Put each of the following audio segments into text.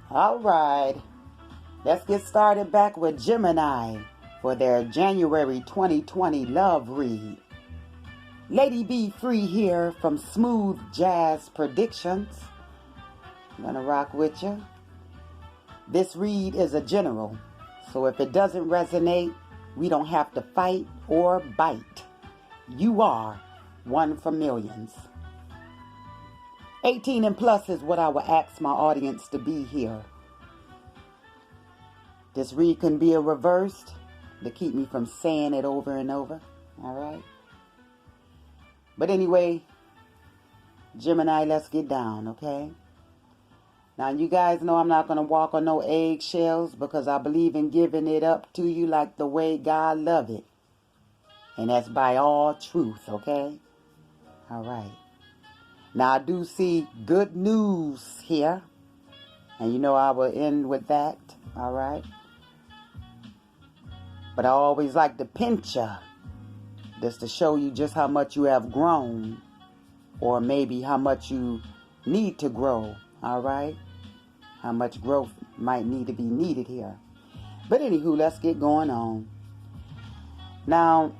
All right, let's get started back with Gemini for their January 2020 love read. Lady Be Free here from Smooth Jazz Predictions. I'm gonna rock with you. This read is a general, so if it doesn't resonate, we don't have to fight or bite. You are one for millions. 18 and plus is what I would ask my audience to be here. This read can be a reversed to keep me from saying it over and over. All right. But anyway, Gemini, let's get down, okay? Now, you guys know I'm not going to walk on no eggshells because I believe in giving it up to you like the way God love it. And that's by all truth, okay? All right. Now, I do see good news here. And you know I will end with that, all right? But I always like to pinch you, just to show you just how much you have grown. Or maybe how much you need to grow, all right? How much growth might need to be needed here. But anywho, let's get going on. Now,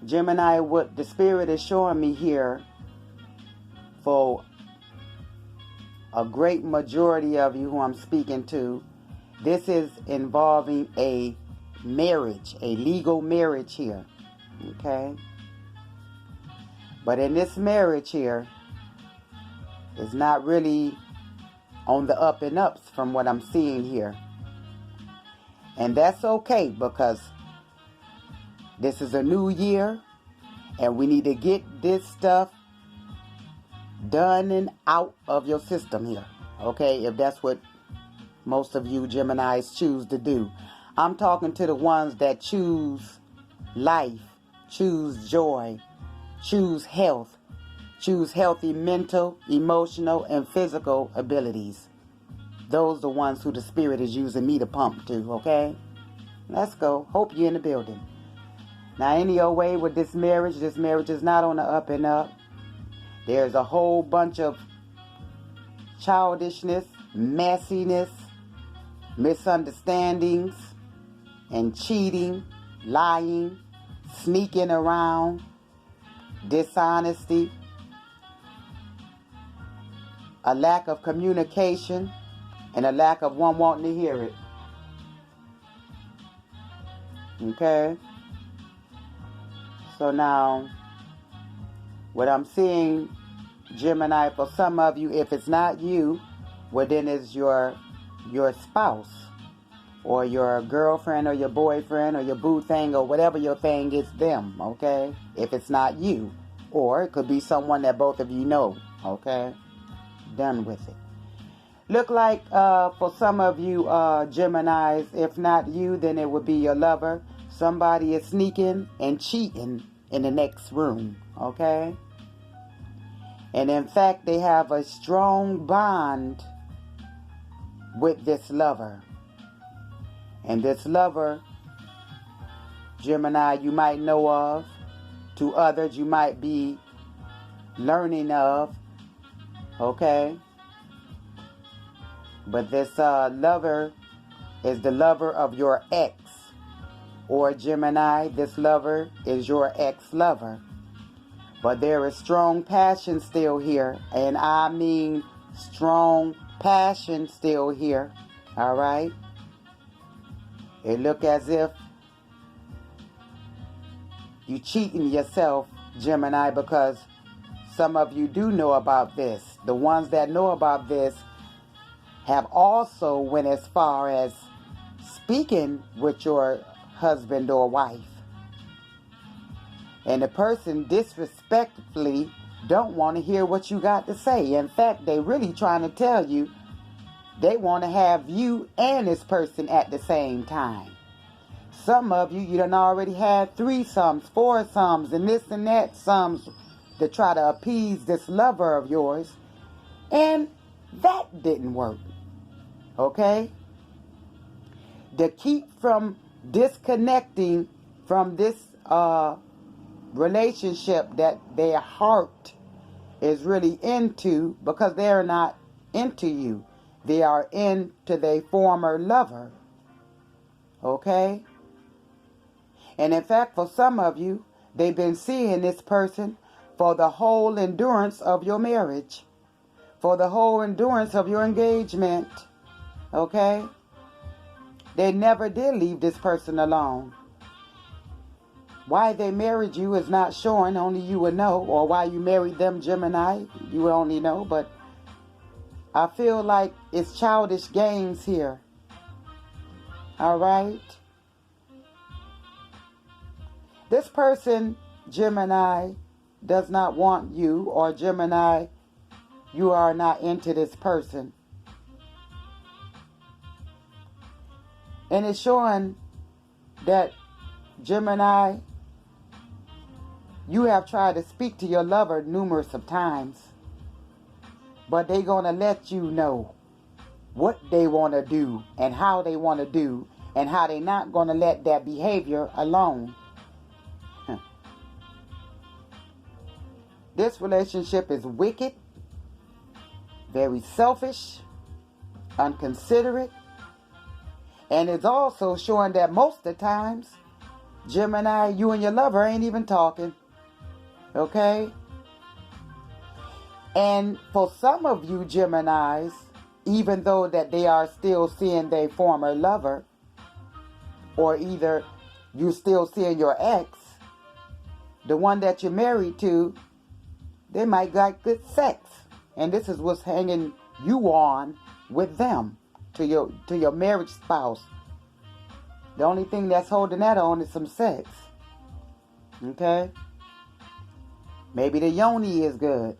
Gemini, what the Spirit is showing me here, for a great majority of you who I'm speaking to, this is involving a marriage, a legal marriage here, okay? But in this marriage here, it's not really on the up and ups from what I'm seeing here. And that's okay because this is a new year and we need to get this stuff done and out of your system here. Okay, if that's what most of you Geminis choose to do. I'm talking to the ones that choose life, choose joy, choose health, choose healthy mental, emotional, and physical abilities. Those are the ones who the Spirit is using me to pump to, okay? Let's go. Hope you're in the building. Now, any old way with this marriage is not on the up and up. There's a whole bunch of childishness, messiness, misunderstandings, and cheating, lying, sneaking around, dishonesty, a lack of communication, and a lack of one wanting to hear it. Okay? So now, what I'm seeing, Gemini, for some of you, if it's not you, well then it's your spouse, or your girlfriend, or your boyfriend, or your boo thing, or whatever your thing is, them, okay? If it's not you. Or it could be someone that both of you know, okay? Done with it. Look like for some of you Geminis, if not you, then it would be your lover. Somebody is sneaking and cheating in the next room, okay? And in fact, they have a strong bond with this lover. And this lover, Gemini, you might know of. To others, you might be learning of. Okay? But this lover is the lover of your ex. Or Gemini, this lover is your ex-lover. But there is strong passion still here. And I mean strong passion still here. All right? It look as if you cheating yourself, Gemini, because some of you do know about this. The ones that know about this have also went as far as speaking with your husband or wife. And the person disrespectfully don't want to hear what you got to say. In fact, they really trying to tell you they want to have you and this person at the same time. Some of you done already had threesomes, foursomes, and this and that sums to try to appease this lover of yours. And that didn't work. Okay? To keep from disconnecting from this relationship that their heart is really into, because they're not into you. they are into their former lover. Okay? And in fact, for some of you, they've been seeing this person for the whole endurance of your marriage, for the whole endurance of your engagement. Okay? They never did leave this person alone. Why they married you is not showing, only you will know. Or why you married them, Gemini, you will only know. But I feel like it's childish games here. All right? This person, Gemini, does not want you, or Gemini, you are not into this person. And it's showing that, Gemini, you have tried to speak to your lover numerous of times, but they're going to let you know what they want to do and how they want to do, and how they're not going to let that behavior alone. This relationship is wicked, very selfish, inconsiderate, and it's also showing that most of the times, Gemini, you and your lover ain't even talking. Okay? And for some of you Geminis, even though that they are still seeing their former lover, or either you still seeing your ex, the one that you're married to, they might got good sex. And this is what's hanging you on with them, to your marriage spouse. The only thing that's holding that on is some sex. Okay? Maybe the yoni is good.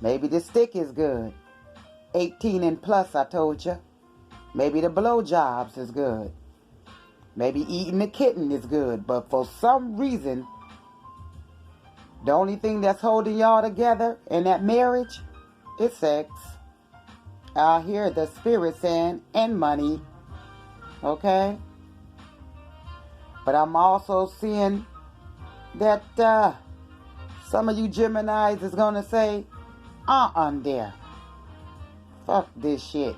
Maybe the stick is good. 18 and plus, I told you. Maybe the blowjobs is good. Maybe eating the kitten is good. But for some reason, the only thing that's holding y'all together in that marriage is sex. I hear the spirit saying, and money. Okay? But I'm also seeing that some of you Geminis is going to say, there. Fuck this shit.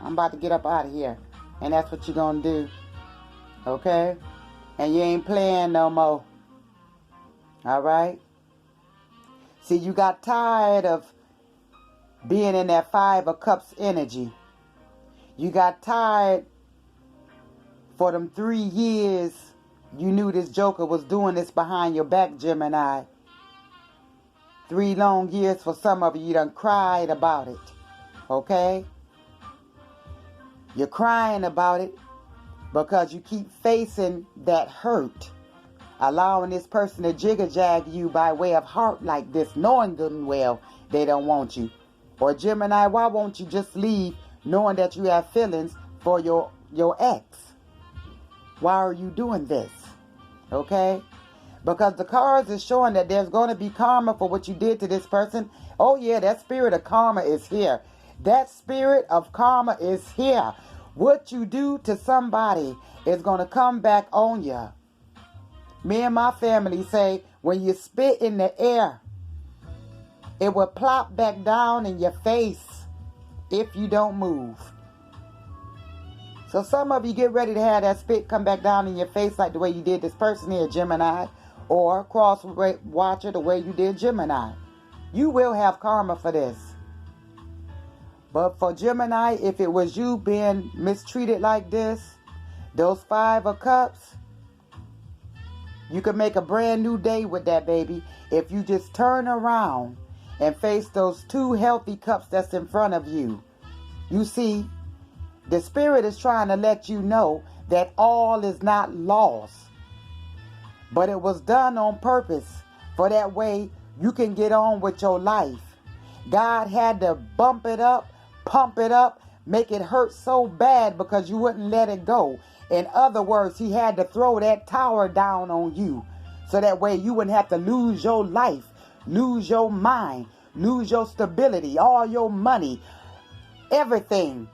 I'm about to get up out of here. And that's what you're going to do. Okay? And you ain't playing no more. Alright? See, you got tired of being in that 5 of Cups energy. You got tired for them 3 years you knew this joker was doing this behind your back, Gemini. 3 long years for some of you done cried about it. Okay? You're crying about it because you keep facing that hurt. Allowing this person to jigger-jag you by way of heart like this, knowing good and well they don't want you. Or Gemini, why won't you just leave knowing that you have feelings for your ex? Why are you doing this? Okay? Because the cards is showing that there's going to be karma for what you did to this person. Oh yeah, that spirit of karma is here. That spirit of karma is here. What you do to somebody is going to come back on you. Me and my family say, when you spit in the air, it will plop back down in your face if you don't move. So some of you get ready to have that spit come back down in your face like the way you did this person here, Gemini, or cross watcher the way you did Gemini. You will have karma for this. But for Gemini, if it was you being mistreated like this, those 5 of Cups, you could make a brand new day with that, baby, if you just turn around and face those 2 healthy cups that's in front of you. You see, the spirit is trying to let you know that all is not lost. But it was done on purpose, for that way you can get on with your life. God had to bump it up, pump it up, make it hurt so bad because you wouldn't let it go. In other words, he had to throw that tower down on you, so that way you wouldn't have to lose your life, lose your mind, lose your stability, all your money, everything.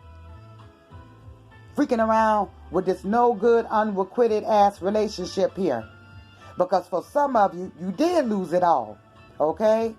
Freaking around with this no good, unrequited ass relationship here. Because for some of you, you did lose it all. Okay?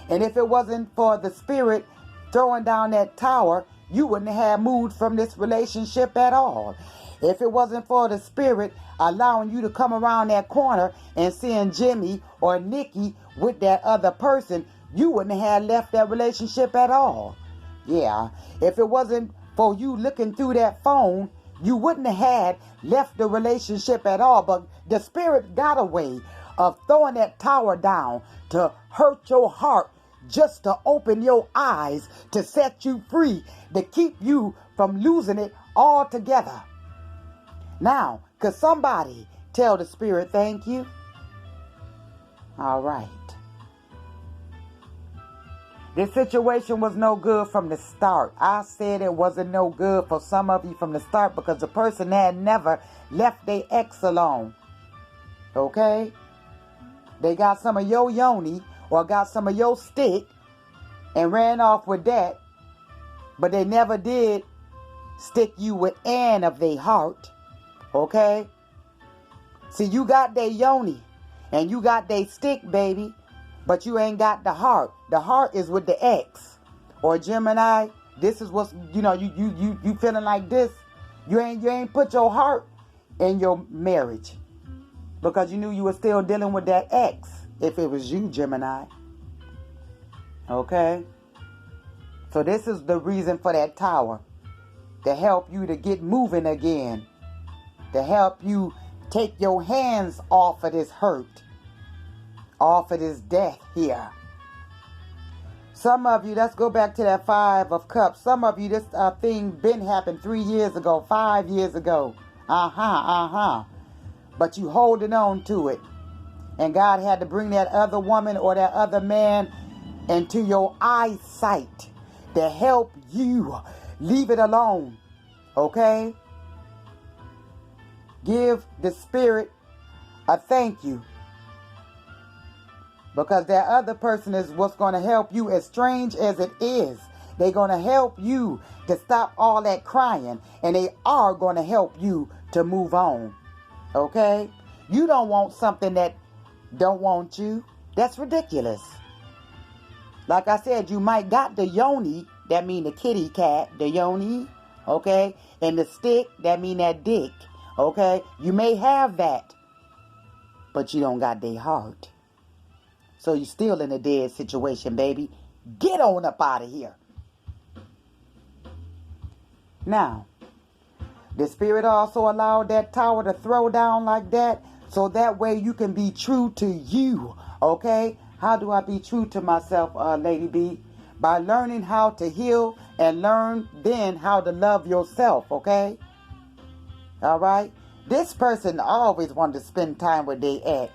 And if it wasn't for the spirit throwing down that tower, you wouldn't have moved from this relationship at all. If it wasn't for the spirit allowing you to come around that corner and seeing Jimmy or Nikki with that other person, you wouldn't have left that relationship at all. Yeah, if it wasn't for you looking through that phone, you wouldn't have had left the relationship at all. But the spirit got a way of throwing that tower down to hurt your heart, just to open your eyes, to set you free, to keep you from losing it altogether. Now, could somebody tell the spirit thank you? All right. This situation was no good from the start. I said it wasn't no good for some of you from the start because the person had never left their ex alone. Okay? They got some of your yoni or got some of your stick and ran off with that, but they never did stick you with an of their heart. Okay? See, you got their yoni and you got their stick, baby, but you ain't got the heart. The heart is with the ex. Or Gemini, this is what's, you feeling like this. You ain't put your heart in your marriage because you knew you were still dealing with that ex. If it was you, Gemini. Okay? So this is the reason for that tower. To help you to get moving again. To help you take your hands off of this hurt. Off of this death here. Some of you, let's go back to that 5 of Cups. Some of you, this thing been happened 3 years ago, 5 years ago. But you holding on to it. And God had to bring that other woman or that other man into your eyesight to help you leave it alone. Okay? Give the spirit a thank you. Because that other person is what's going to help you, as strange as it is. They're going to help you to stop all that crying. And they are going to help you to move on. Okay? You don't want something that don't want you. That's ridiculous. Like I said, you might got the yoni, that mean the kitty cat, the yoni, okay? And the stick, that mean that dick, okay? You may have that, but you don't got their heart. So you still in a dead situation, baby. Get on up out of here. Now, the spirit also allowed that tower to throw down like that, so that way you can be true to you, okay? How do I be true to myself, Lady B? By learning how to heal and learn then how to love yourself, okay? All right? This person always wanted to spend time with their ex.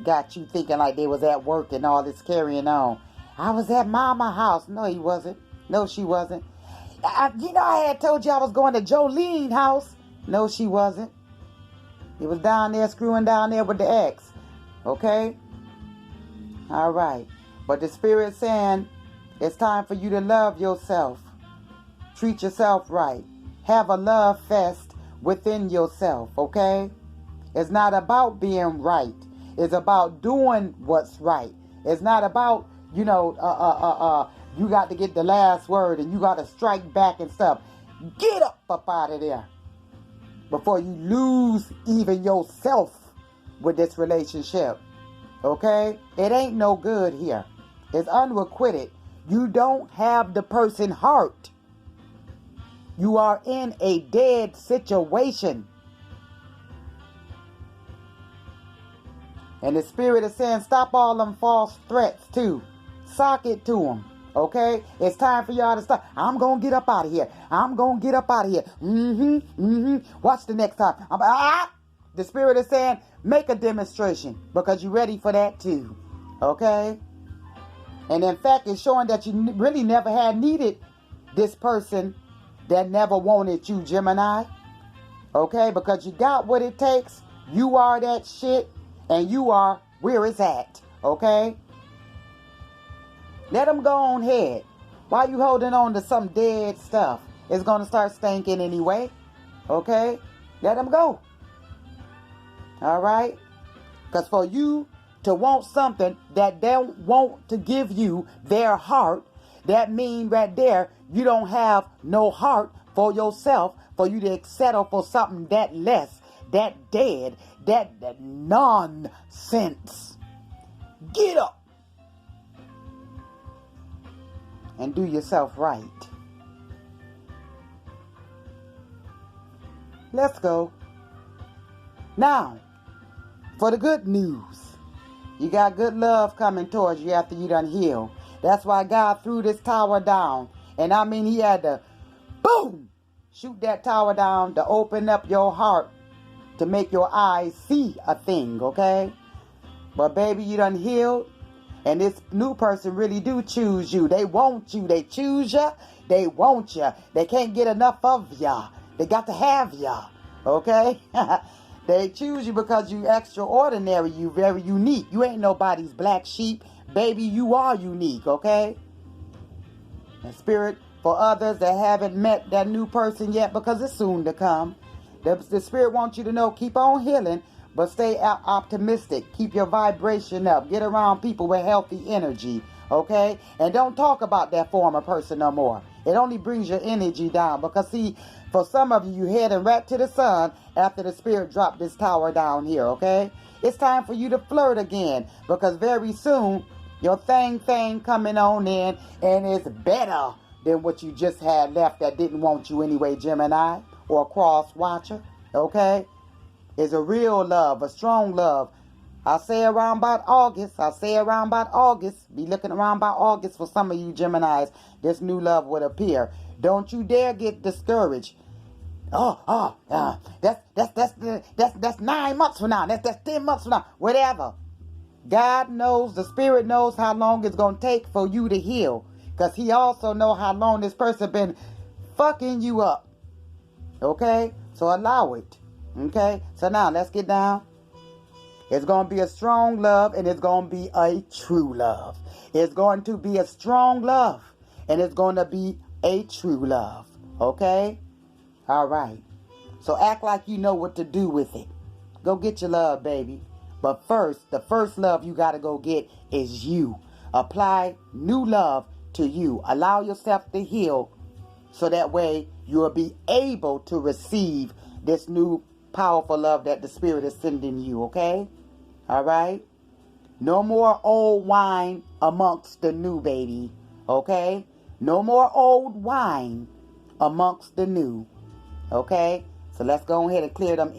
Got you thinking like they was at work and all this carrying on. I was at mama's house. No, he wasn't. No, she wasn't. I had told you I was going to Jolene's house. No, she wasn't. He was down there screwing down there with the ex. Okay? All right. But the spirit's saying it's time for you to love yourself. Treat yourself right. Have a love fest within yourself. Okay? It's not about being right. It's about doing what's right. It's not about, you got to get the last word and you got to strike back and stuff. Get up out of there before you lose even yourself with this relationship. Okay? It ain't no good here. It's unrequited. You don't have the person's heart. You are in a dead situation. And the spirit is saying, stop all them false threats too. Sock it to them. Okay? It's time for y'all to stop. I'm going to get up out of here. I'm going to get up out of here. Watch the next time. The spirit is saying, make a demonstration because you're ready for that too. Okay? And in fact, it's showing that you really never had needed this person that never wanted you, Gemini. Okay? Because you got what it takes. You are that shit. And you are where it's at. Okay? Let them go on ahead. Why you holding on to some dead stuff? It's going to start stinking anyway. Okay? Let them go. All right? Because for you to want something that they don't want to give you their heart, That means right there, you don't have no heart for yourself, for you to settle for something that less, that dead, that nonsense. Get up and do yourself right. Let's go. Now, for the good news. You got good love coming towards you after you done healed. That's why God threw this tower down. And I mean, he had to, boom, shoot that tower down to open up your heart, to make your eyes see a thing, okay? But baby, you done healed. And this new person really do choose you. They want you. They choose you. They want you. They can't get enough of ya. They got to have ya, okay? They choose you because you extraordinary. You very unique. You ain't nobody's black sheep. Baby, you are unique, okay? And spirit, for others that haven't met that new person yet, because it's soon to come, the spirit wants you to know, keep on healing, but stay optimistic. Keep your vibration up. Get around people with healthy energy, okay? And don't talk about that former person no more. It only brings your energy down. Because see, for some of you, you're heading right to the sun after the spirit dropped this tower down here, okay? It's time for you to flirt again. Because very soon, your thing coming on in, and it's better than what you just had left that didn't want you anyway, Gemini, or cross watcher, okay? It's a real love, a strong love. I'll say around about August. Be looking around about August for some of you Geminis. This new love would appear. Don't you dare get discouraged. That's 9 months from now. That's 10 months from now. Whatever. God knows, the spirit knows how long it's going to take for you to heal. Because he also knows how long this person been fucking you up. Okay? So allow it. Okay? So now let's get down. It's going to be a strong love, and it's going to be a true love. It's going to be a strong love, and it's going to be a true love. Okay? All right. So act like you know what to do with it. Go get your love, baby. But first, the first love you got to go get is you. Apply new love to you. Allow yourself to heal so that way you will be able to receive this new powerful love that the spirit is sending you, okay? All right? No more old wine amongst the new, baby, okay? No more old wine amongst the new, okay? So let's go ahead and clear them